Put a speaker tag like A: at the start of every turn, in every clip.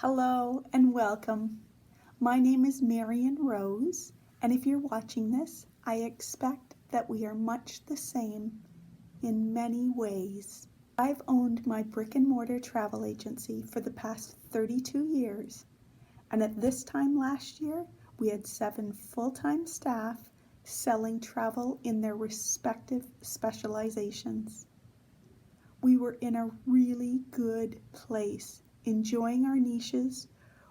A: Hello and welcome. My name is Marion Rose, and if you're watching this, I expect that we are much the same in many ways. I've owned my brick and mortar travel agency for the past 32 years, and at this time last year, we had 7 full-time staff selling travel in their respective specializations. We were in a really good place, enjoying our niches,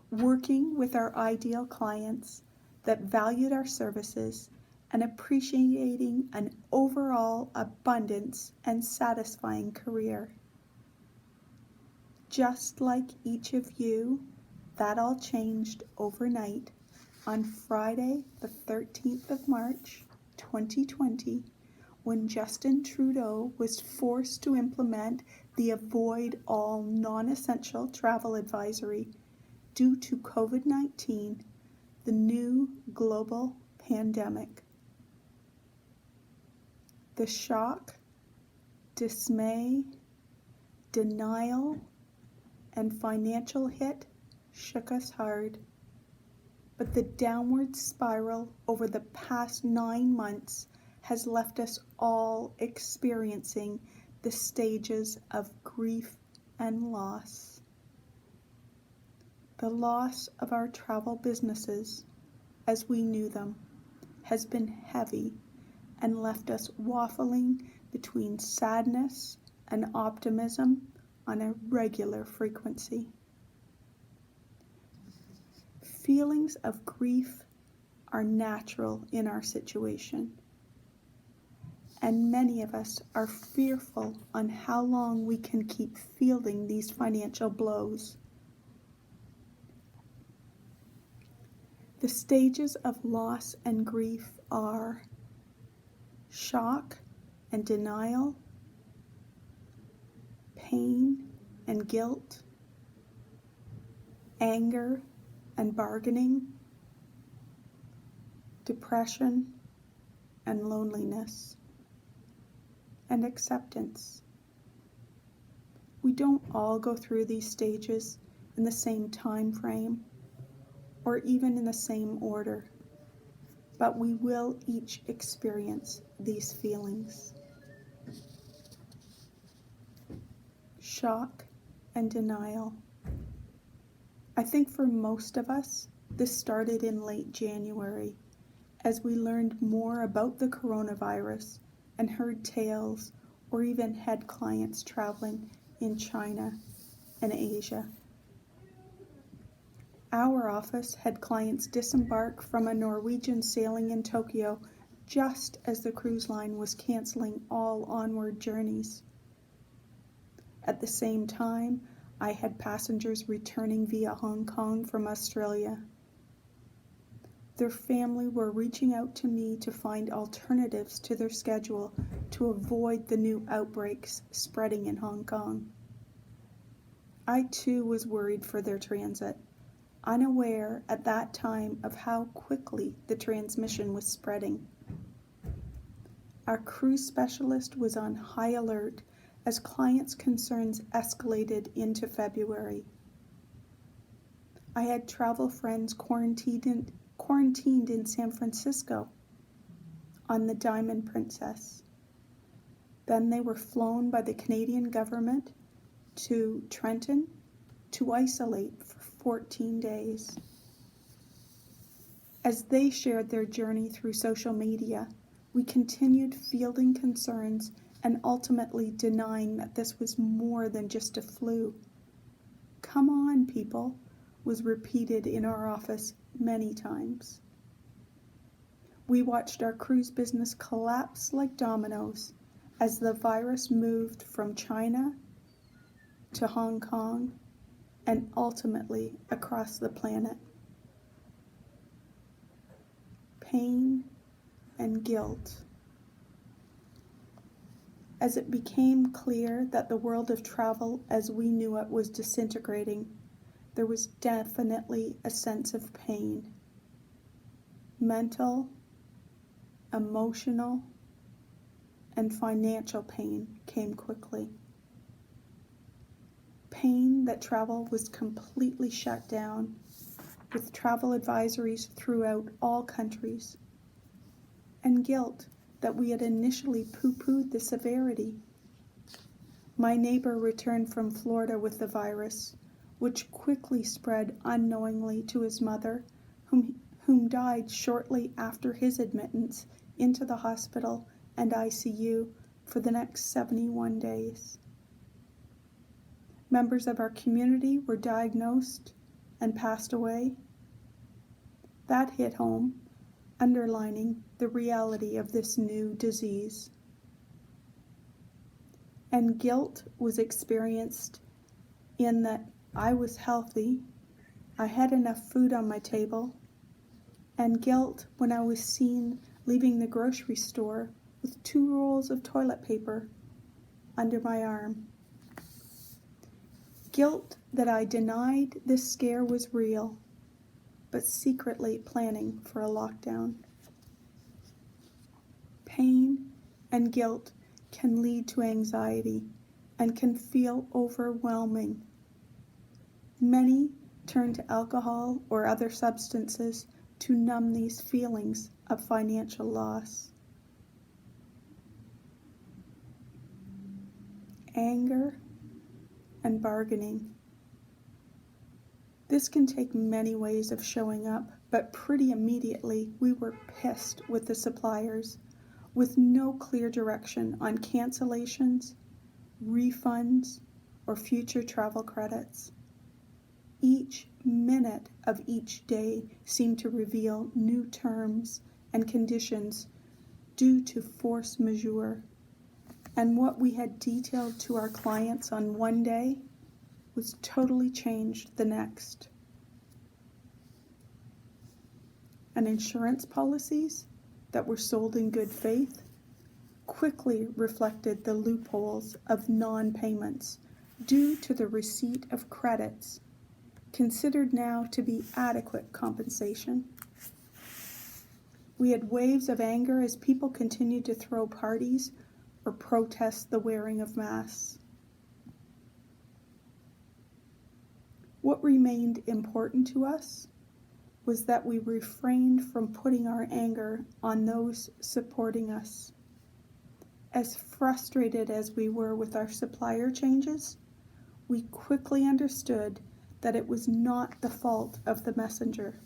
A: working with our ideal clients that valued our services, and appreciating an overall abundance and satisfying career. Just like each of you, that all changed overnight on Friday, the 13th of March, 2020, when Justin Trudeau was forced to implement the avoid all non-essential travel advisory due to COVID-19, the new global pandemic. The shock, dismay, denial, and financial hit shook us hard. But the downward spiral over the past 9 months has left us all experiencing the stages of grief and loss. The loss of our travel businesses, as we knew them, has been heavy and left us waffling between sadness and optimism on a regular frequency. Feelings of grief are natural in our situation, and many of us are fearful on how long we can keep fielding these financial blows. The stages of loss and grief are shock and denial, pain and guilt, anger and bargaining, depression and loneliness, and acceptance. We don't all go through these stages in the same time frame or even in the same order, but we will each experience these feelings. Shock and denial. I think for most of us, this started in late January as we learned more about the coronavirus and heard tales or even had clients traveling in China and Asia. Our office had clients disembark from a Norwegian sailing in Tokyo just as the cruise line was canceling all onward journeys. At the same time, I had passengers returning via Hong Kong from Australia. Their family were reaching out to me to find alternatives to their schedule to avoid the new outbreaks spreading in Hong Kong. I too was worried for their transit, unaware at that time of how quickly the transmission was spreading. Our cruise specialist was on high alert as clients' concerns escalated into February. I had travel friends quarantined in San Francisco on the Diamond Princess. Then they were flown by the Canadian government to Trenton to isolate for 14 days. As they shared their journey through social media, we continued fielding concerns and ultimately denying that this was more than just a flu. "Come on, people," was repeated in our office many times. We watched our cruise business collapse like dominoes as the virus moved from China to Hong Kong and ultimately across the planet. Pain and guilt. As it became clear that the world of travel as we knew it was disintegrating, there was definitely a sense of pain. Mental, emotional, and financial pain came quickly. pain that travel was completely shut down, with travel advisories throughout all countries, and guilt that we had initially poo-pooed the severity. My neighbor returned from Florida with the virus, which quickly spread unknowingly to his mother, whom died shortly after his admittance into the hospital and ICU for the next 71 days. Members of our community were diagnosed and passed away. That hit home, underlining the reality of this new disease. And guilt was experienced in that I was healthy, I had enough food on my table, and guilt when I was seen leaving the grocery store with 2 rolls of toilet paper under my arm. Guilt that I denied this scare was real, but secretly planning for a lockdown. Pain and guilt can lead to anxiety and can feel overwhelming. Many turn to alcohol or other substances to numb these feelings of financial loss. Anger and bargaining. This can take many ways of showing up, but pretty immediately we were pissed with the suppliers, with no clear direction on cancellations, refunds, or future travel credits. Each minute of each day seemed to reveal new terms and conditions due to force majeure, and what we had detailed to our clients on one day was totally changed the next. And insurance policies that were sold in good faith quickly reflected the loopholes of non-payments due to the receipt of credits considered now to be adequate compensation. We had waves of anger as people continued to throw parties or protest the wearing of masks. What remained important to us was that we refrained from putting our anger on those supporting us. As frustrated as we were with our supplier changes, we quickly understood that it was not the fault of the messenger.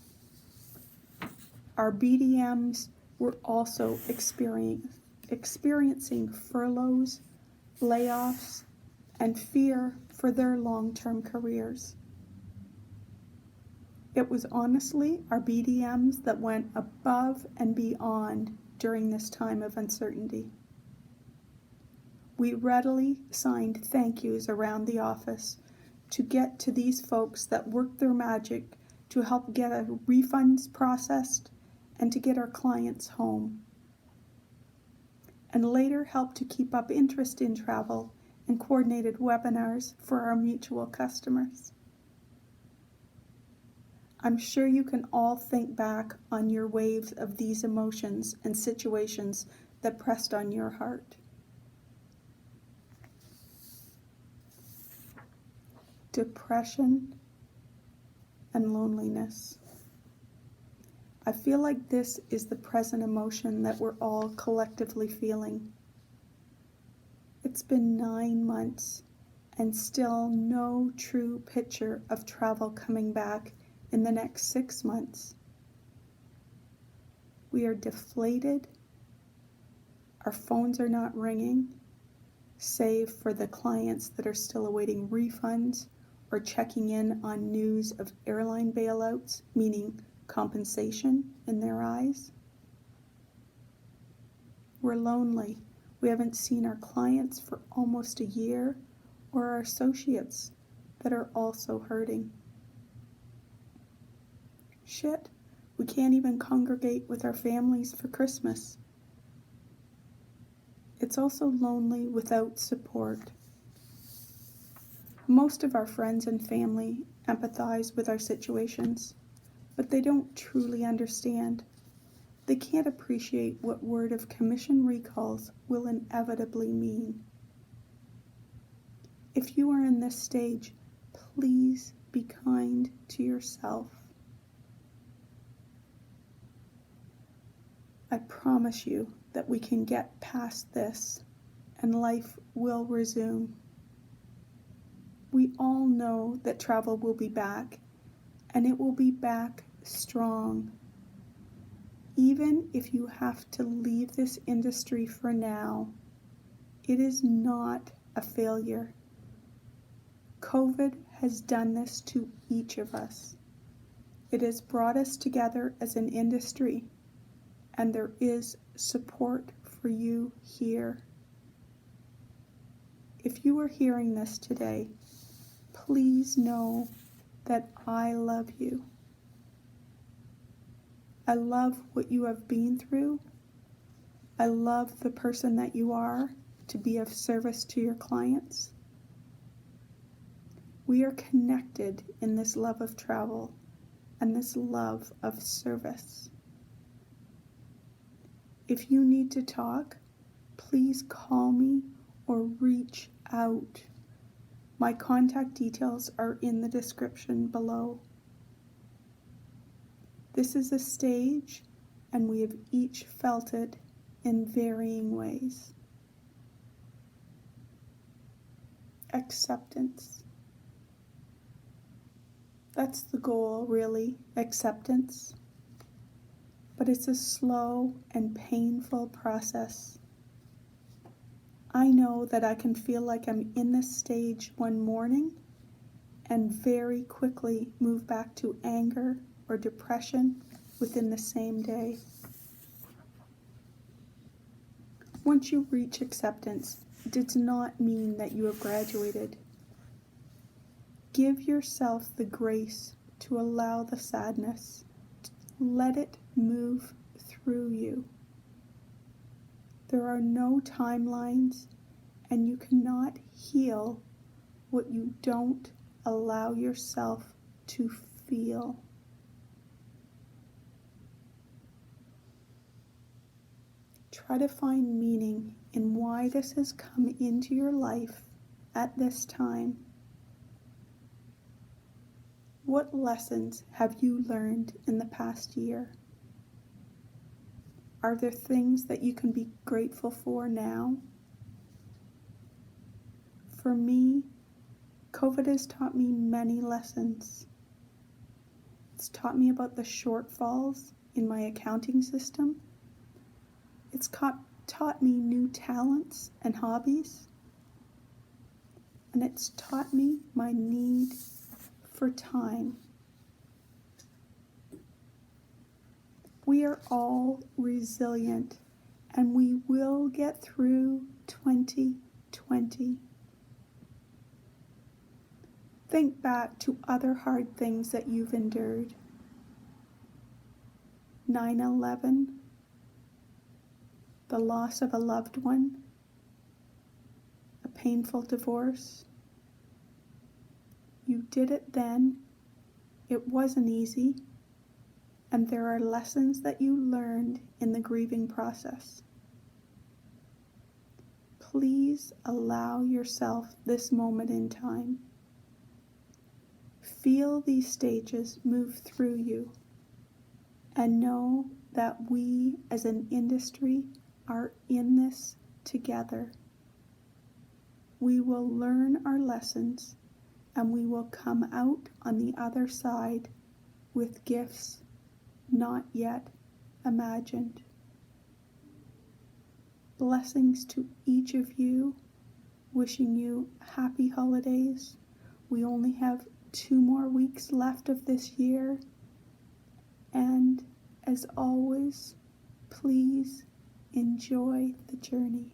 A: Our BDMs were also experiencing furloughs, layoffs, and fear for their long-term careers. It was honestly our BDMs that went above and beyond during this time of uncertainty. We readily signed thank yous around the office to get to these folks that worked their magic to help get our refunds processed and to get our clients home, and later helped to keep up interest in travel and coordinated webinars for our mutual customers. I'm sure you can all think back on your waves of these emotions and situations that pressed on your heart. Depression and loneliness. I feel like this is the present emotion that we're all collectively feeling. It's been 9 months and still no true picture of travel coming back in the next 6 months. We are deflated. Our phones are not ringing, save for the clients that are still awaiting refunds or checking in on news of airline bailouts, meaning compensation in their eyes. We're lonely. We haven't seen our clients for almost a year, or our associates that are also hurting. Shit, we can't even congregate with our families for Christmas. It's also lonely without support. Most of our friends and family empathize with our situations, but they don't truly understand. They can't appreciate what word of commission recalls will inevitably mean. If you are in this stage, please be kind to yourself. I promise you that we can get past this and life will resume. We all know that travel will be back, and it will be back strong. Even if you have to leave this industry for now, it is not a failure. COVID has done this to each of us. It has brought us together as an industry, and there is support for you here. If you are hearing this today, please know that I love you. I love what you have been through. I love the person that you are to be of service to your clients. We are connected in this love of travel and this love of service. If you need to talk, please call me or reach out. My contact details are in the description below. This is a stage, and we have each felt it in varying ways. Acceptance. That's the goal, really, acceptance. But it's a slow and painful process. I know that I can feel like I'm in this stage one morning and very quickly move back to anger or depression within the same day. Once you reach acceptance, it does not mean that you have graduated. Give yourself the grace to allow the sadness. Let it move through you. There are no timelines, and you cannot heal what you don't allow yourself to feel. Try to find meaning in why this has come into your life at this time. What lessons have you learned in the past year? Are there things that you can be grateful for now? For me, COVID has taught me many lessons. It's taught me about the shortfalls in my accounting system. It's taught me new talents and hobbies. And it's taught me my need for time. We are all resilient, and we will get through 2020. Think back to other hard things that you've endured. 9/11, the loss of a loved one, a painful divorce. You did it then. It wasn't easy, and there are lessons that you learned in the grieving process. Please allow yourself this moment in time. Feel these stages move through you, and know that we as an industry are in this together. We will learn our lessons, and we will come out on the other side with gifts not yet imagined. Blessings to each of you, wishing you happy holidays. We only have 2 more weeks left of this year, and as always, please enjoy the journey.